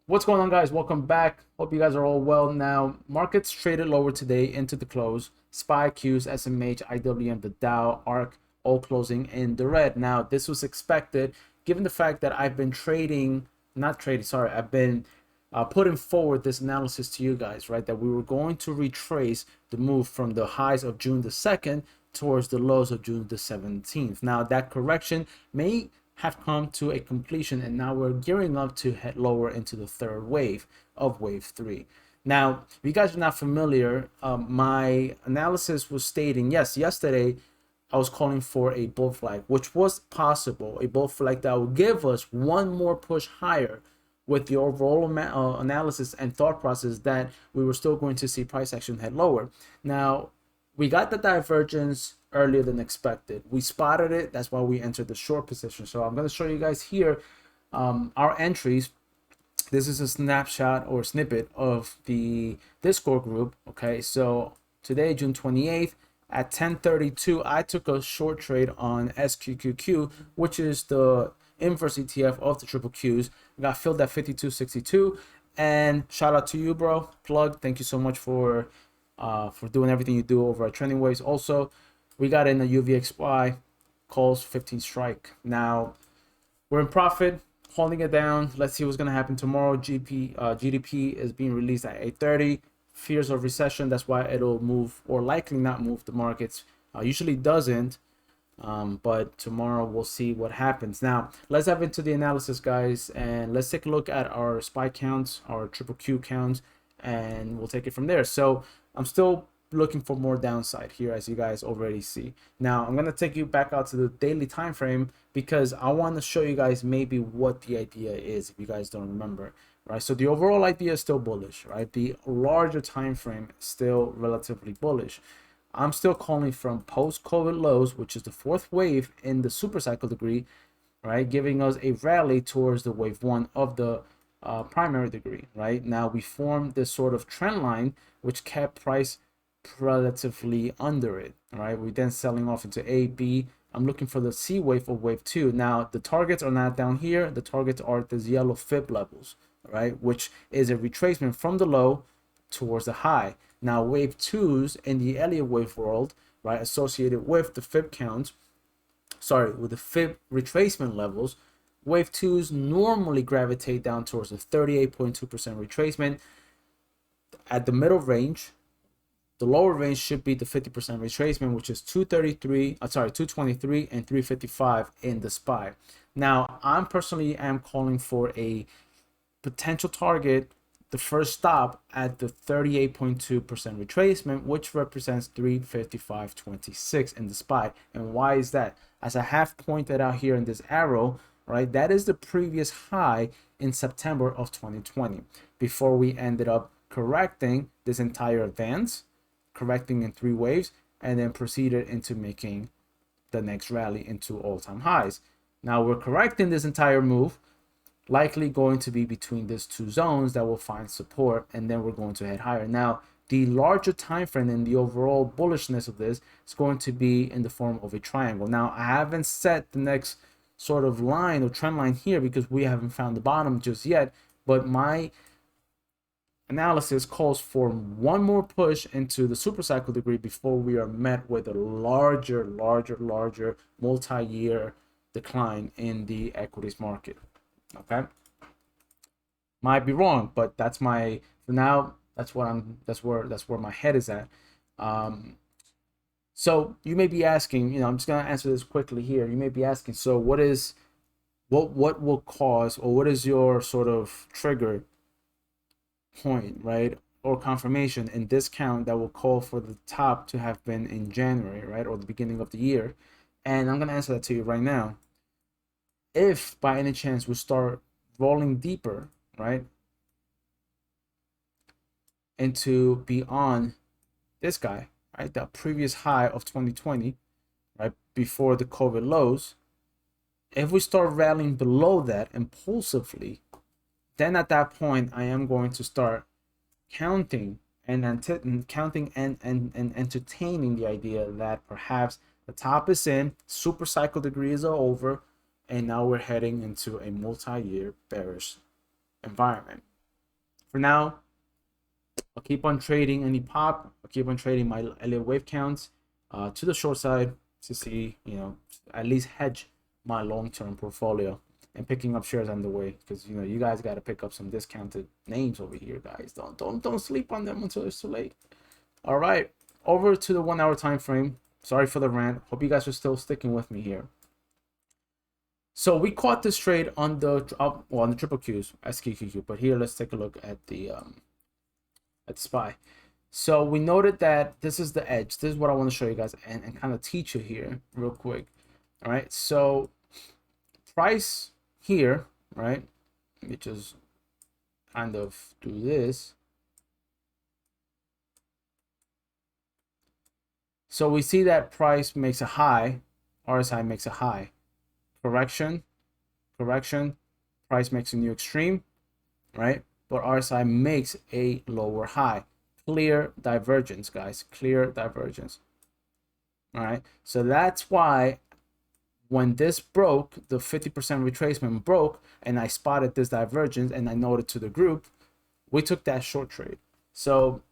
What's going on, guys? Welcome back. Hope you guys are all well. Now, markets traded lower today into the close. SPY, Qs, SMH, IWM, the Dow, ARC, all closing in the red. Now, this was expected given the fact that I've been I've been putting forward this analysis to you guys, right? That we were going to retrace the move from the highs of June the 2nd towards the lows of June the 17th. Now, that correction may have come to a completion, and now we're gearing up to head lower into the third wave of wave 3. Now, if you guys are not familiar, my analysis was stating, yes, yesterday I was calling for a bull flag, which was possible, a bull flag that would give us one more push higher, with the overall analysis and thought process that we were still going to see price action head lower. Now, we got the divergence earlier than expected. We spotted it. That's why we entered the short position. So I'm going to show you guys here our entries. This is a snapshot or snippet of the Discord group. Okay, so today, June 28th, at 10:32, I took a short trade on SQQQ, which is the inverse ETF of the triple Qs. Got filled at 52.62, and shout out to you, bro. Plug. Thank you so much for doing everything you do over at Trending Waves. Also, we got in a UVXY calls 15 strike. Now we're in profit, holding it down. Let's see what's gonna happen tomorrow. GDP is being released at 8:30. Fears of recession. That's why it'll move, or likely not move, the markets. Usually doesn't. But tomorrow we'll see what happens. Now let's dive into the analysis, guys, and let's take a look at our SPY counts, our triple Q counts, and we'll take it from there. So I'm still looking for more downside here, as you guys already see. Now I'm going to take you back out to the daily time frame, because I want to show you guys maybe what the idea is, if you guys don't remember, right? So the overall idea is still bullish, right? The larger time frame is still relatively bullish. I'm still calling from post-COVID lows, which is the fourth wave in the super cycle degree, right? Giving us a rally towards the wave 1 of the primary degree, right? Now we formed this sort of trend line, which kept price relatively under it, right? We then selling off into A, B. I'm looking for the C wave of wave 2. Now the targets are not down here. The targets are at these yellow fib levels, right? Which is a retracement from the low towards the high. Now wave 2s in the Elliott wave world, right, associated with the fib count, with the fib retracement levels, wave 2s normally gravitate down towards the 38.2% retracement. At the middle range, the lower range should be the 50% retracement, which is 223 and 355 in the SPY. Now I'm personally am calling for a potential target, the first stop at the 38.2% retracement, which represents 355.26 in the SPY. And why is that? As I have pointed out here in this arrow, right, that is the previous high in September of 2020, before we ended up correcting this entire advance, correcting in 3 waves, and then proceeded into making the next rally into all-time highs. Now we're correcting this entire move, likely going to be between these 2 zones that will find support, and then we're going to head higher. Now the larger time frame and the overall bullishness of this is going to be in the form of a triangle. Now I haven't set the next sort of line or trend line here, because we haven't found the bottom just yet, but my analysis calls for one more push into the super cycle degree before we are met with a larger multi-year decline in the equities market. Okay, might be wrong, but that's my, for now, that's where my head is at. So you may be asking, I'm just gonna answer this quickly here. You may be asking, so what will cause, or what is your sort of trigger point, right, or confirmation in this count that will call for the top to have been in January, right, or the beginning of the year? And I'm gonna answer that to you right now. If by any chance we start rolling deeper, right, into beyond this guy, right, the previous high of 2020, right, before the COVID lows, if we start rallying below that impulsively, then at that point I am going to start counting and entertaining the idea that perhaps the top is in, super cycle degrees are over, and now we're heading into a multi-year bearish environment. For now, I'll keep on trading any pop. I'll keep on trading my Elliott wave counts to the short side to see, at least hedge my long-term portfolio and picking up shares on the way, because you guys got to pick up some discounted names over here, guys. Don't sleep on them until it's too late. All right, over to the 1 hour time frame. Sorry for the rant. Hope you guys are still sticking with me here. So we caught this trade on the on the triple Qs, SQQQ, but here let's take a look at the SPY. So we noted that this is the edge. This is what I want to show you guys and kind of teach you here real quick. All right, so price here, right? Let me just kind of do this. So we see that price makes a high, RSI makes a high. Correction, price makes a new extreme, right? But RSI makes a lower high. Clear divergence, guys, clear divergence. All right, so that's why when this broke, the 50% retracement broke, and I spotted this divergence and I noted to the group, we took that short trade. So,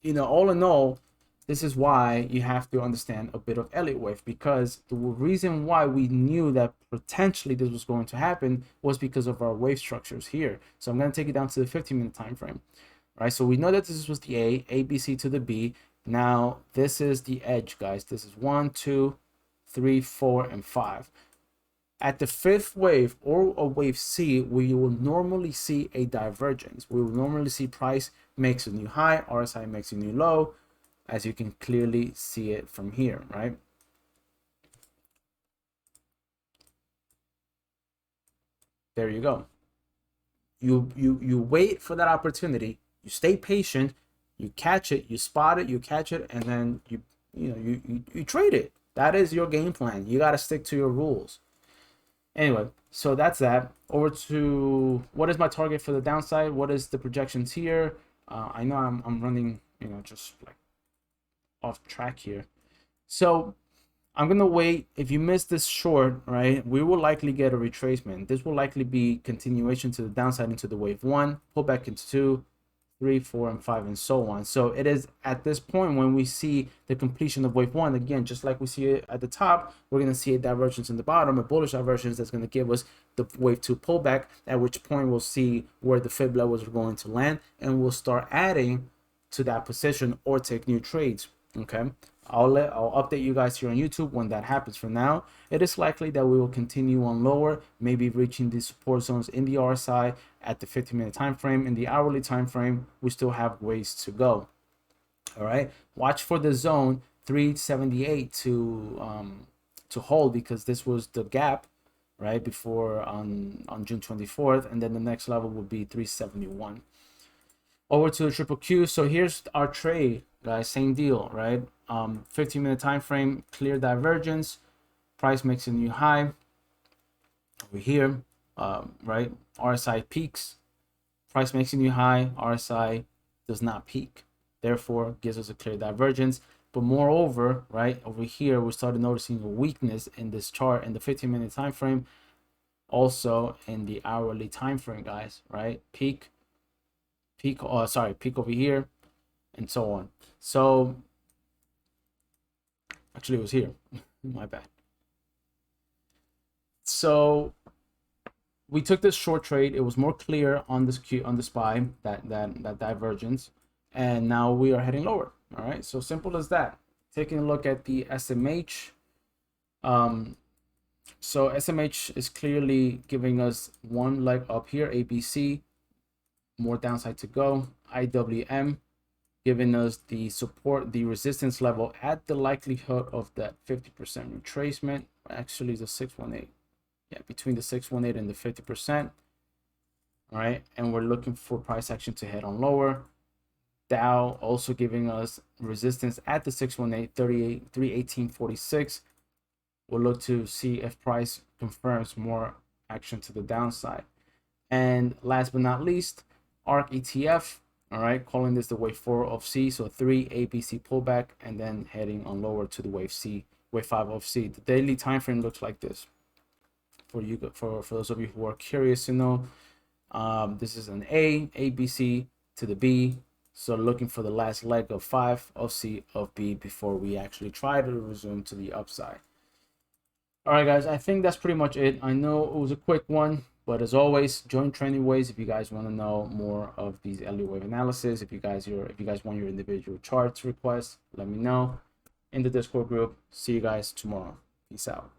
all in all, this is why you have to understand a bit of Elliott wave, because the reason why we knew that potentially this was going to happen was because of our wave structures here. So I'm going to take it down to the 15-minute time frame. All right, so we know that this was the A, B, C to the B. Now this is the edge, guys. This is 1, 2, 3, 4, and 5. At the fifth wave or a wave C, we will normally see a divergence. We will normally see price makes a new high, RSI makes a new low, as you can clearly see it from here, right? There you go. You wait for that opportunity, you stay patient, you catch it, you spot it, you catch it, and then you trade it. That is your game plan. You got to stick to your rules. Anyway, so that's that. Over to what is my target for the downside? What is the projections here? I know I'm running, just like off track here. So I'm gonna wait. If you miss this short, right, we will likely get a retracement. This will likely be continuation to the downside into the wave 1, pull back into 2, 3, 4, and 5, and so on. So it is at this point when we see the completion of wave 1, again, just like we see it at the top, we're going to see a divergence in the bottom, a bullish divergence that's going to give us the wave 2 pullback, at which point we'll see where the fib levels are going to land, and we'll start adding to that position or take new trades. Okay, I'll update you guys here on YouTube when that happens. For now, it is likely that we will continue on lower, maybe reaching the support zones in the RSI at the 15-minute time frame. In the hourly time frame, we still have ways to go. All right, watch for the zone 378 to hold, because this was the gap right before on June 24th, and then the next level would be 371. Over to the triple Q. So here's our trade, guys. Same deal, right? 15-minute time frame, clear divergence. Price makes a new high over here, right? RSI peaks. Price makes a new high. RSI does not peak, therefore gives us a clear divergence. But moreover, right over here, we started noticing a weakness in this chart in the 15-minute time frame, also in the hourly time frame, guys. Right? Peak over here, and so on. So actually it was here. My bad. So we took this short trade. It was more clear on this on the SPY, that divergence, and now we are heading lower. All right, so simple as that. Taking a look at the SMH. So SMH is clearly giving us one leg up here, ABC, more downside to go. IWM giving us the support, the resistance level at the likelihood of that 50% retracement. Actually, the 618. Yeah, between the 618 and the 50%. All right, and we're looking for price action to head on lower. Dow also giving us resistance at the 618, 318.46. We'll look to see if price confirms more action to the downside. And last but not least, ARC ETF. All right, calling this the wave 4 of C. So 3 ABC pullback, and then heading on lower to the wave C, wave 5 of C. The daily time frame looks like this. For those of you who are curious to know, This is an A, B, C to the B. So looking for the last leg of 5 of C of B before we actually try to resume to the upside. All right, guys, I think that's pretty much it. I know it was a quick one, but as always, join Trending Waves if you guys want to know more of these Elliott wave analysis. If you guys want your individual charts requests, let me know in the Discord group. See you guys tomorrow. Peace out.